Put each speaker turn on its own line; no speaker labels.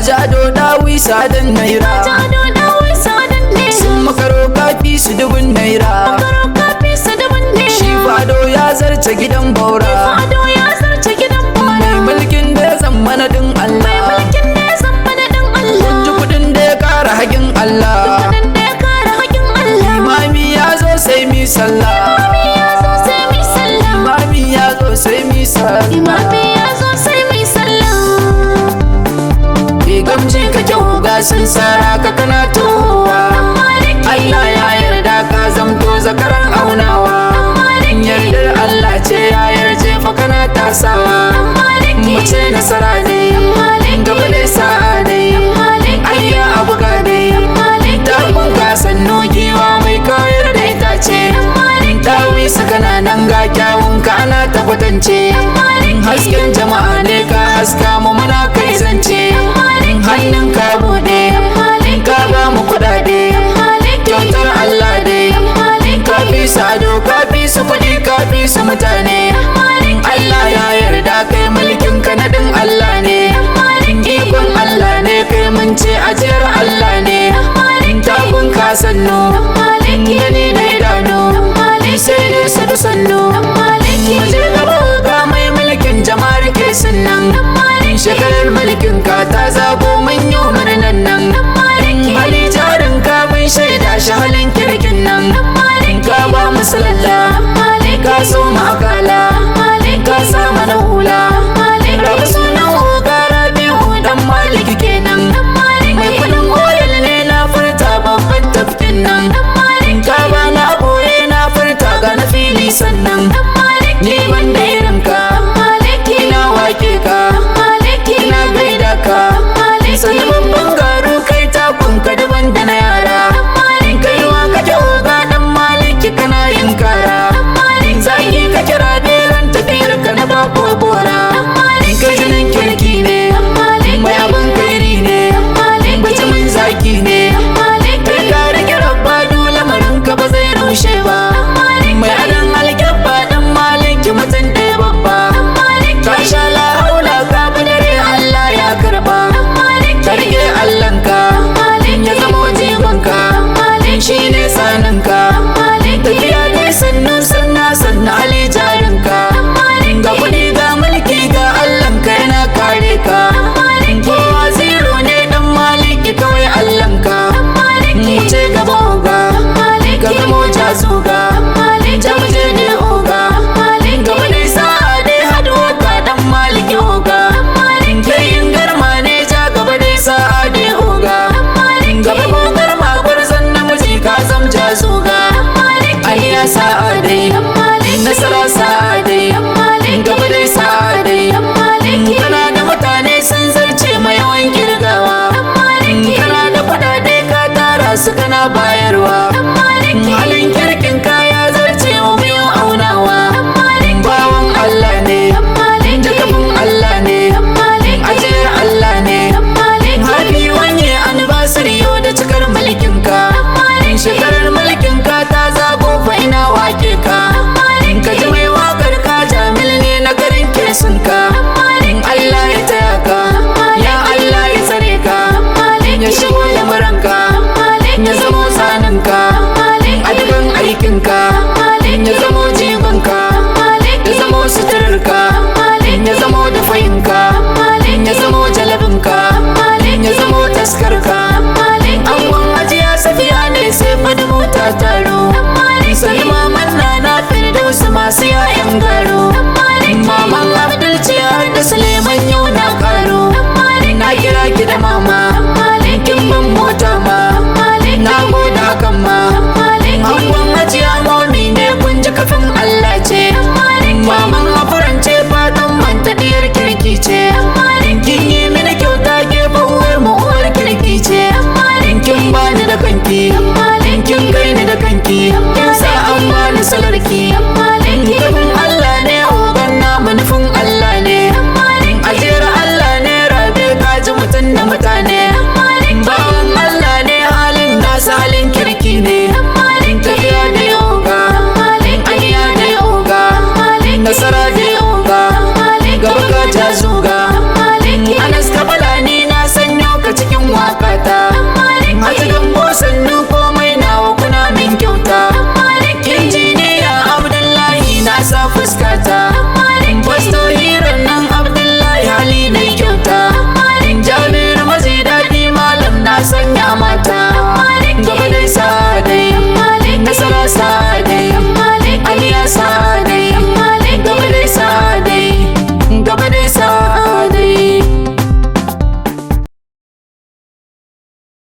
ado dawi sadan naira sun makaro kafi su dubun naira shi fado ya zarce gidan baura mai mulkin da ya zama na din Allah kunji kudin da ya kara haƙin Allah imami ya zo sai mi sallah imami ya zo sai mi sallah gamji ka kyau ga sun sara ka kana towa Allah ya yarda ka zamto zakaran aunawa yardar Allah ce ya yarje fa kana tasawa mace nasara ne gaba da sa'a ne ayya abu ga ne dabun ka sannu giwa mai kayar da itace dawi sakana nan ga kyawun ka ana tabbatance hasken jama'a ne ka haska mu muna kai zance hannun ka bude ka ba mu kudade kyautar Allah ne ka fi su ado ka fi su kudi ka fi su mutane Allah ya yarda kai mulkin ka nadin Allah ne ikon Allah ne kai mun ce ajiyar Allah ne tabun ka sannu gani na idanu sai dai sadu sannu maje gaba ga mai mulkin jama'ar ke sunan shekarar mulkin ka ta zago manyo murnan nan hali jarin ka mun shaida shi halin kirkin nan ka ba mu salalla ka so mu akala ka sa mana hula rabu sunan hukara biyu dan maliki kenan mai kudin oil ne na furta babban tafkin nan ka ba na boye na furta ga na fili sannan ni wanda irin ka ina wake ka ina gaida ka sannan babban garu kai takun ka daban da na yara kai wa ka oga dan maliki kana yin kara zaki ka kira beran tafiyar ka na bako bora kai